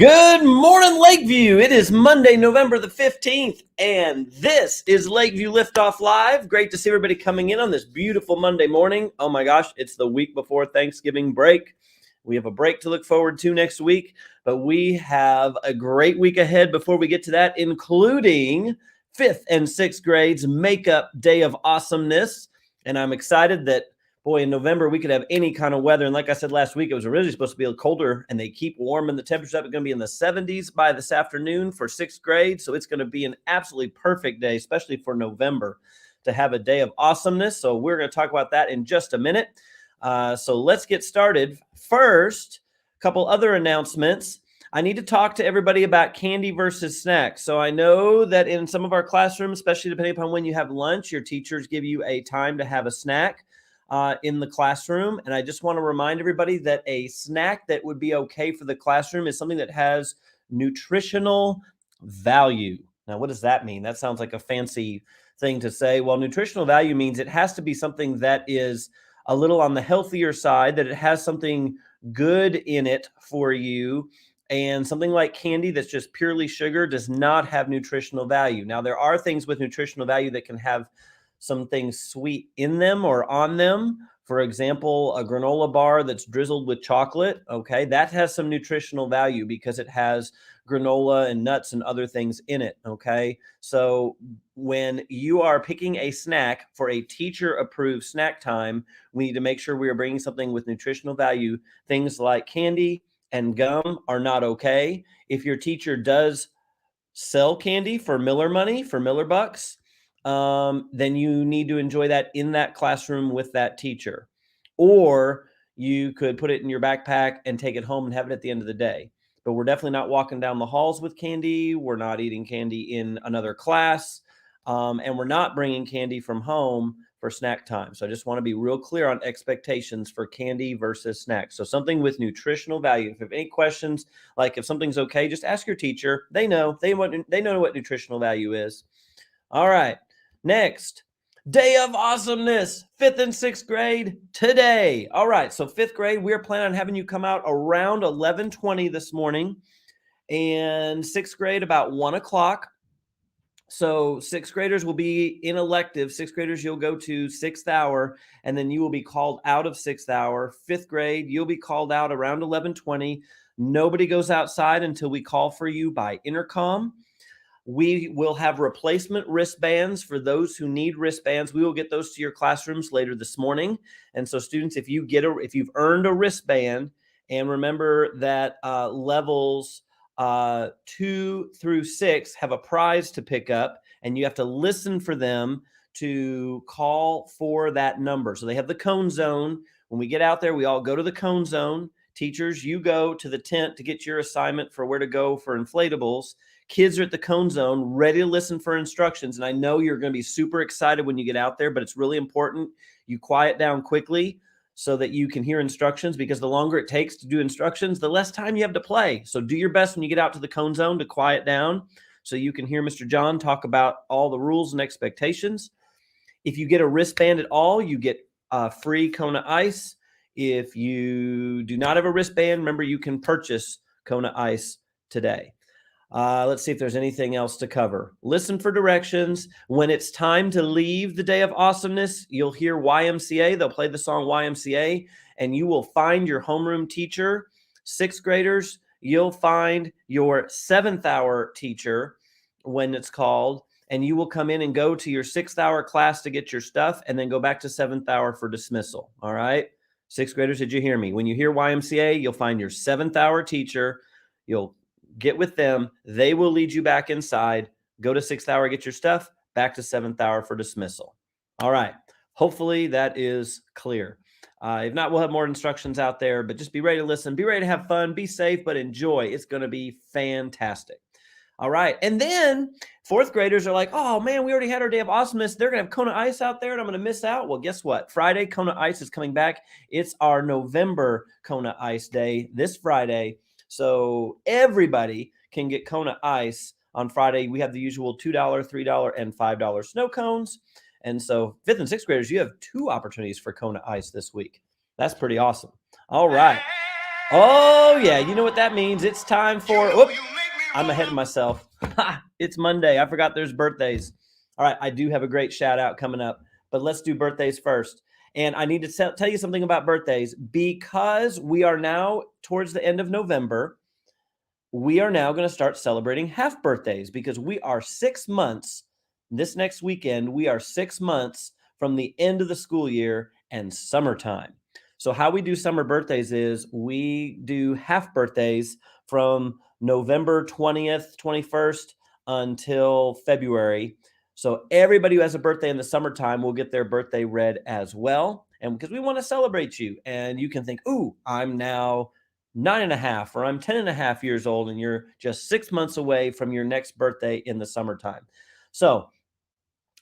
Good morning, Lakeview. It is Monday, November the 15th, and this is Lakeview Liftoff Live. Great to see everybody coming in on this beautiful Monday morning. Oh my gosh, it's the week before Thanksgiving break. We have a break to look forward to next week, but we have a great week ahead before we get to that, including 5th and 6th grades Makeup Day of Awesomeness. And I'm excited that boy, in November, we could have any kind of weather. And like I said last week, it was originally supposed to be a colder, and they keep warming the temperatures up. It's going to be in the 70s by this afternoon for 6th grade. So it's going to be an absolutely perfect day, especially for November, to have a day of awesomeness. So we're going to talk about that in just a minute. So let's get started. First, a couple other announcements. I need to talk to everybody about candy versus snacks. So I know that in some of our classrooms, especially depending upon when you have lunch, your teachers give you a time to have a snack in the classroom. And I just want to remind everybody that a snack that would be okay for the classroom is something that has nutritional value. Now, what does that mean? That sounds like a fancy thing to say. Well, nutritional value means it has to be something that is a little on the healthier side, that it has something good in it for you. And something like candy that's just purely sugar does not have nutritional value. Now, there are things with nutritional value that can have some things sweet in them or on them. For example, a granola bar that's drizzled with chocolate, okay, that has some nutritional value because it has granola and nuts and other things in it, okay? So when you are picking a snack for a teacher-approved snack time, we need to make sure we are bringing something with nutritional value. Things like candy and gum are not okay. If your teacher does sell candy for Miller money, for Miller bucks, then you need to enjoy that in that classroom with that teacher. Or you could put it in your backpack and take it home and have it at the end of the day. But we're definitely not walking down the halls with candy. We're not eating candy in another class. And we're not bringing candy from home for snack time. So I just want to be real clear on expectations for candy versus snacks. So something with nutritional value. If you have any questions, like if something's okay, just ask your teacher. They know what nutritional value is. All right. Next, Day of Awesomeness, 5th and 6th grade today. All right, so 5th grade, we're planning on having you come out around 11:20 this morning, and 6th grade about 1 o'clock. So 6th graders will be in elective. 6th graders, you'll go to 6th hour, and then you will be called out of 6th hour. 5th grade, you'll be called out around 11:20. Nobody goes outside until we call for you by intercom. We will have replacement wristbands for those who need wristbands. We will get those to your classrooms later this morning. And so students, if you've earned a wristband, and remember that levels 2 through 6 have a prize to pick up, and you have to listen for them to call for that number. So they have the cone zone. When we get out there, we all go to the cone zone. Teachers, you go to the tent to get your assignment for where to go for inflatables. Kids are at the cone zone, ready to listen for instructions. And I know you're going to be super excited when you get out there, but it's really important you quiet down quickly so that you can hear instructions, because the longer it takes to do instructions, the less time you have to play. So do your best when you get out to the cone zone to quiet down so you can hear Mr. John talk about all the rules and expectations. If you get a wristband at all, you get free Kona Ice. If you do not have a wristband, remember you can purchase Kona Ice today. Let's see if there's anything else to cover. Listen for directions. When it's time to leave the Day of Awesomeness, you'll hear YMCA. They'll play the song YMCA, and you will find your homeroom teacher. 6th graders, you'll find your 7th hour teacher when it's called, and you will come in and go to your 6th hour class to get your stuff, and then go back to 7th hour for dismissal. All right? 6th graders, did you hear me? When you hear YMCA, you'll find your 7th hour teacher. You'll get with them. They will lead you back inside. Go to 6th hour, get your stuff, back to 7th hour for dismissal. All right. Hopefully that is clear. If not, we'll have more instructions out there, but just be ready to listen. Be ready to have fun. Be safe, but enjoy. It's going to be fantastic. All right. And then 4th graders are like, oh, man, we already had our Day of Awesomeness. They're going to have Kona Ice out there, and I'm going to miss out. Well, guess what? Friday, Kona Ice is coming back. It's our November Kona Ice Day this Friday. So everybody can get Kona Ice on Friday. We have the usual $2, $3, and $5 snow cones. And so 5th and 6th graders, you have 2 opportunities for Kona Ice this week. That's pretty awesome. All right. Oh, yeah. You know what that means. It's time for... Whoop, I'm ahead of myself. It's Monday. I forgot there's birthdays. All right. I do have a great shout out coming up, but let's do birthdays first. And I need to tell you something about birthdays because we are now towards the end of November. We are now going to start celebrating half birthdays because we are 6 months. This next weekend, we are 6 months from the end of the school year and summertime. So how we do summer birthdays is we do half birthdays from November 20th, 21st until February. So everybody who has a birthday in the summertime will get their birthday read as well. And because we want to celebrate you. And you can think, ooh, I'm now 9.5 or I'm 10.5 years old, and you're just 6 months away from your next birthday in the summertime. So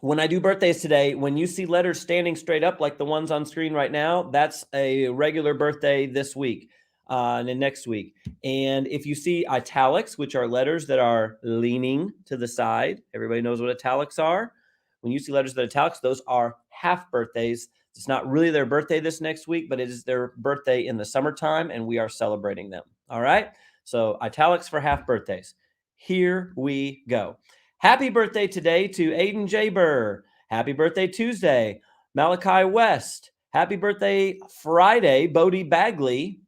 when I do birthdays today, when you see letters standing straight up like the ones on screen right now, that's a regular birthday this week and then next week. And if you see italics, which are letters that are leaning to the side, everybody knows what italics are. When you see letters that are italics, those are half birthdays. It's not really their birthday this next week, but it is their birthday in the summertime, and we are celebrating them. All right. So italics for half birthdays. Here we go. Happy birthday today to Aiden Jaber. Happy birthday Tuesday, Malachi West. Happy birthday Friday, Bodie Bagley.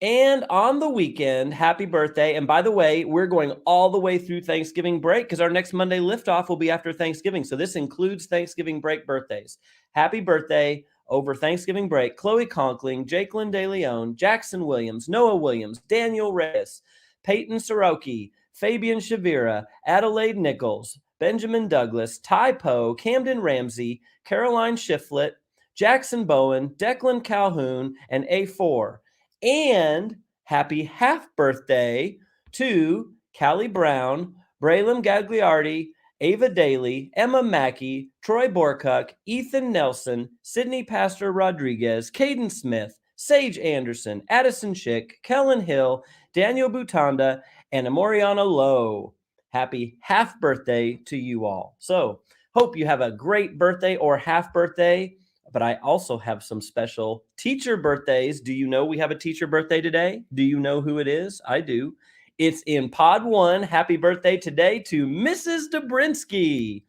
And on the weekend, happy birthday. And by the way, we're going all the way through Thanksgiving break because our next Monday liftoff will be after Thanksgiving. So this includes Thanksgiving break birthdays. Happy birthday over Thanksgiving break. Chloe Conkling, Jakelyn De Leon, Jackson Williams, Noah Williams, Daniel Reyes, Peyton Soroki, Fabian Shavira, Adelaide Nichols, Benjamin Douglas, Ty Poe, Camden Ramsey, Caroline Shiflett, Jackson Bowen, Declan Calhoun, and A4. And happy half birthday to Callie Brown, Braylon Gagliardi, Ava Daly, Emma Mackey, Troy Borkuck, Ethan Nelson, Sydney Pastor Rodriguez, Caden Smith, Sage Anderson, Addison Schick, Kellen Hill, Daniel Butanda, and Amoriana Lowe. Happy half birthday to you all. So hope you have a great birthday or half birthday. But I also have some special teacher birthdays. Do you know we have a teacher birthday today? Do you know who it is? I do. It's in Pod 1. Happy birthday today to Mrs. Dobrinsky.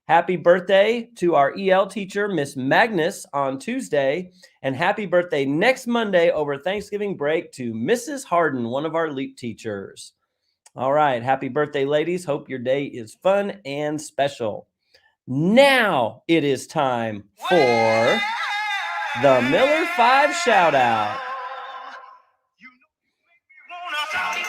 Happy birthday to our EL teacher, Miss Magnus, on Tuesday. And happy birthday next Monday over Thanksgiving break to Mrs. Harden, one of our LEAP teachers. All right. Happy birthday, ladies. Hope your day is fun and special. Now it is time for the Miller 5 shout out.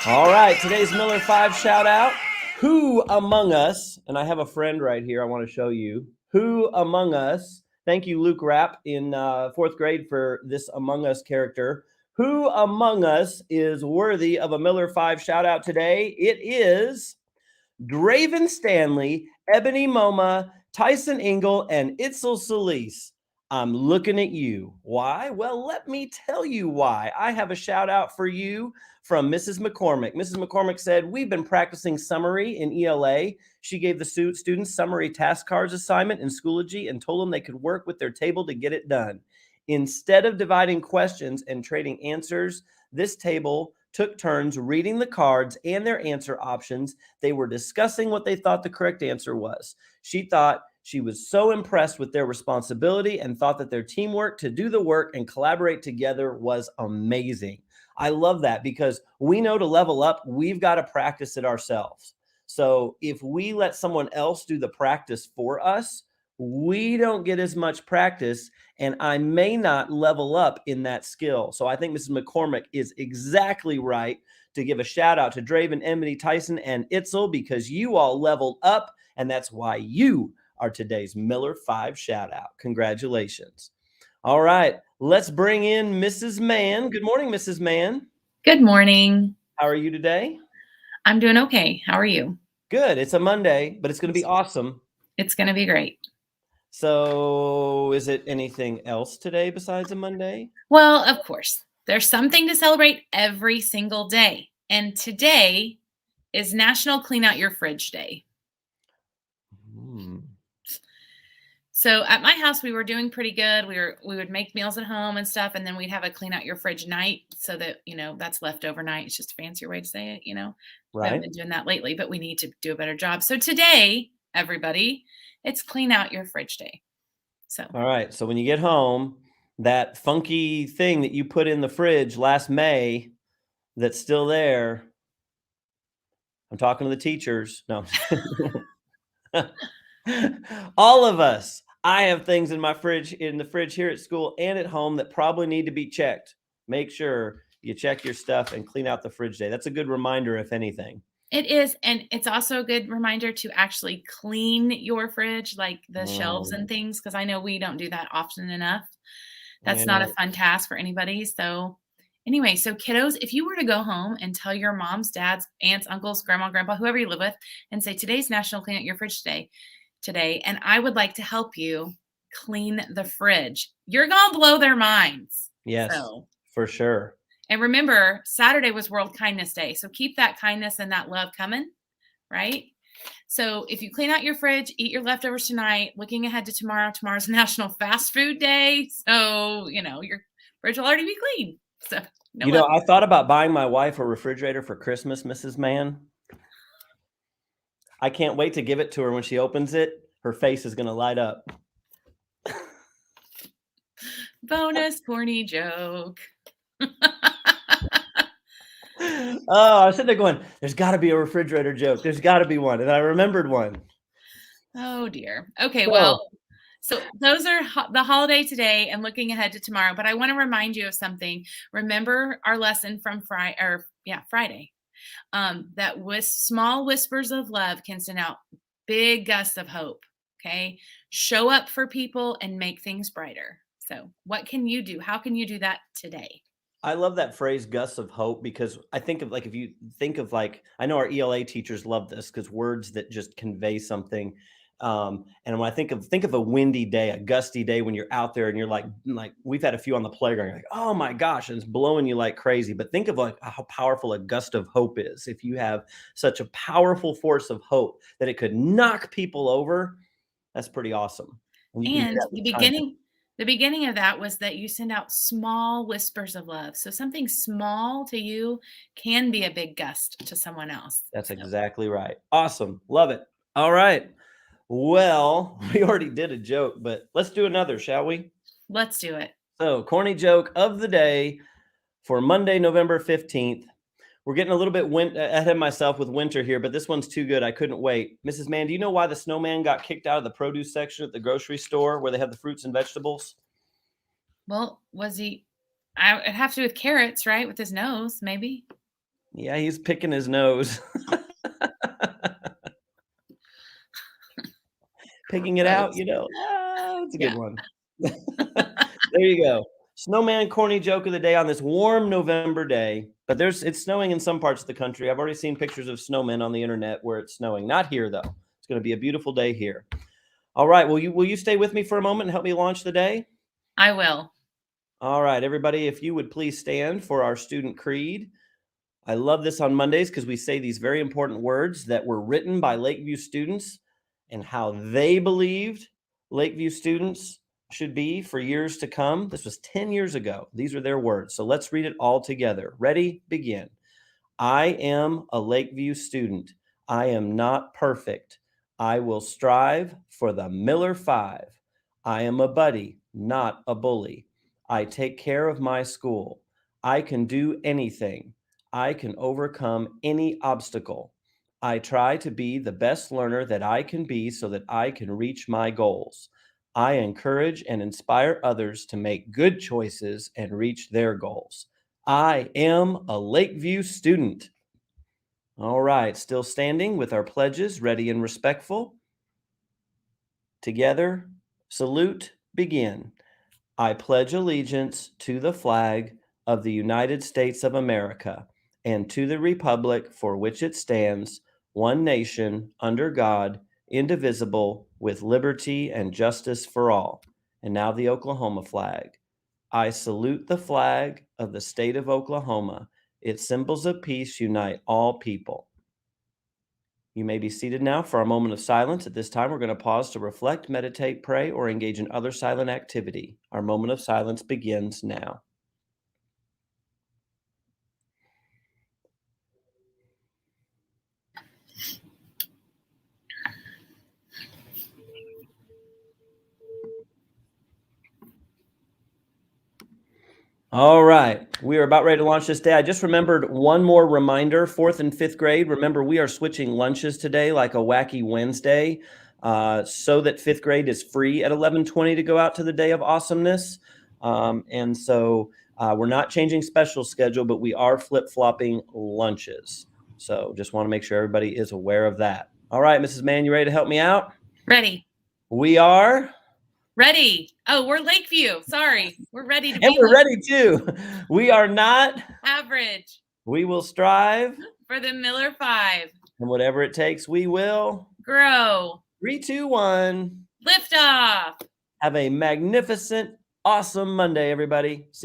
All right, today's Miller 5 shout out. Who among us, and I have a friend right here I want to show you. Who among us, thank you, Luke Rapp, in 4th grade for this Among Us character. Who among us is worthy of a Miller 5 shout out today? It is Draven Stanley, Ebony Moma, Tyson Engel, and Itzel Solis. I'm looking at you. Why? Well, let me tell you why. I have a shout out for you from Mrs. McCormick. Mrs. McCormick said, we've been practicing summary in ELA. She gave the students summary task cards assignment in Schoology and told them they could work with their table to get it done. Instead of dividing questions and trading answers, this table took turns reading the cards and their answer options. They were discussing what they thought the correct answer was. She thought she was so impressed with their responsibility and thought that their teamwork to do the work and collaborate together was amazing. I love that because we know to level up, we've got to practice it ourselves. So if we let someone else do the practice for us, we don't get as much practice, and I may not level up in that skill. So I think Mrs. McCormick is exactly right to give a shout out to Draven, Emily, Tyson, and Itzel because you all leveled up, and that's why you are today's Miller 5 shout out. Congratulations. All right, let's bring in Mrs. Mann. Good morning, Mrs. Mann. Good morning. How are you today? I'm doing okay. How are you? Good. It's a Monday, but it's going to be awesome. It's going to be great. So is it anything else today besides a Monday? Well, of course. There's something to celebrate every single day. And today is National Clean Out Your Fridge Day. So at my house, we were doing pretty good. We would make meals at home and stuff, and then we'd have a clean out your fridge night so that that's leftover night. It's just a fancier way to say it. We haven't Right. been doing that lately, but we need to do a better job. So today, everybody, it's clean out your fridge day. So All right. So when you get home, that funky thing that you put in the fridge last May that's still there. I'm talking to the teachers. No. All of us. I have things in the fridge here at school and at home that probably need to be checked. Make sure you check your stuff and clean out the fridge day. That's a good reminder, if anything. it is, and it's also a good reminder to actually clean your fridge, like the shelves Mm, and things, because I know we don't do that often enough. That's not a yeah. fun task for anybody. So, anyway, so kiddos, if you were to go home and tell your moms, dads, aunts, uncles, grandma, grandpa, whoever you live with, and say, today's National Clean Out Your Fridge today, and I would like to help you clean the fridge, you're going to blow their minds. Yes, So, for sure. and remember, Saturday was World Kindness Day. So keep that kindness and that love coming, right? So if you clean out your fridge, eat your leftovers tonight, looking ahead to tomorrow's National Fast Food Day. So, your fridge will already be clean. So, no. I thought about buying my wife a refrigerator for Christmas, Mrs. Mann. I can't wait to give it to her when she opens it. Her face is going to light up. Bonus corny joke. Oh, I was sitting there going, there's got to be a refrigerator joke. There's got to be one. And I remembered one. Oh, dear. Okay, So, well, so those are the holiday today and looking ahead to tomorrow. But I want to remind you of something. Remember our lesson from Friday. That with small whispers of love can send out big gusts of hope. Okay. Show up for people and make things brighter. So, what can you do? How can you do that today? I love that phrase "gusts of hope" because I think of if you think of I know our ELA teachers love this because words that just convey something. And when I think of a windy day, a gusty day when you're out there and you're like we've had a few on the playground, you're like, oh my gosh, and it's blowing you like crazy. But think of how powerful a gust of hope is. If you have such a powerful force of hope that it could knock people over, that's pretty awesome. And you can do And that the with kindness. beginning of that was that you send out small whispers of love. So something small to you can be a big gust to someone else. That's So exactly right. Awesome. Love it. All right. Well, we already did a joke, but let's do another, shall we? let's do it. So, corny joke of the day for Monday, November 15th. We're getting a little bit ahead of myself with winter here, but this one's too good. I couldn't wait. Mrs. Mann, do you know why the snowman got kicked out of the produce section at the grocery store where they have the fruits and vegetables? Well, was he? It'd have to do with carrots, right? With his nose, maybe. Yeah, he's picking his nose. Picking it out, Gross. that's a good Yeah. one. There you go. Snowman corny joke of the day on this warm November day. But it's snowing in some parts of the country. I've already seen pictures of snowmen on the internet where it's snowing. Not here though. It's going to be a beautiful day here. All right. Will you stay with me for a moment and help me launch the day? I will. All right, everybody, if you would please stand for our student creed. I love this on Mondays because we say these very important words that were written by Lakeview students and how they believed Lakeview students should be for years to come. This was 10 years ago. These are their words. So let's read it all together. Ready? Begin. I am a Lakeview student. I am not perfect. I will strive for the Miller 5. I am a buddy, not a bully. I take care of my school. I can do anything. I can overcome any obstacle. I try to be the best learner that I can be so that I can reach my goals. I encourage and inspire others to make good choices and reach their goals. I am a Lakeview student. All right, still standing with our pledges, ready and respectful. Together, salute, begin. I pledge allegiance to the flag of the United States of America and to the republic for which it stands, one nation, under God, indivisible, with liberty and justice for all. And now the Oklahoma flag. I salute the flag of the state of Oklahoma. Its symbols of peace unite all people. You may be seated now for our moment of silence. At this time, we're going to pause to reflect, meditate, pray, or engage in other silent activity. Our moment of silence begins now. All right, we are about ready to launch this day. I just remembered one more reminder, 4th and 5th grade. Remember, we are switching lunches today like a wacky Wednesday so that 5th grade is free at 11:20 to go out to the day of awesomeness. And so we're not changing special schedule, but we are flip-flopping lunches. So just want to make sure everybody is aware of that. All right, Mrs. Mann, you ready to help me out? Ready. We are... Ready. Oh, we're Lakeview. Sorry. We're ready to And be we're ready too. We are not average. We will strive For the Miller 5. And whatever it takes, we will Grow. 3, 2, 1. Lift off. Have a magnificent, awesome Monday, everybody. See you.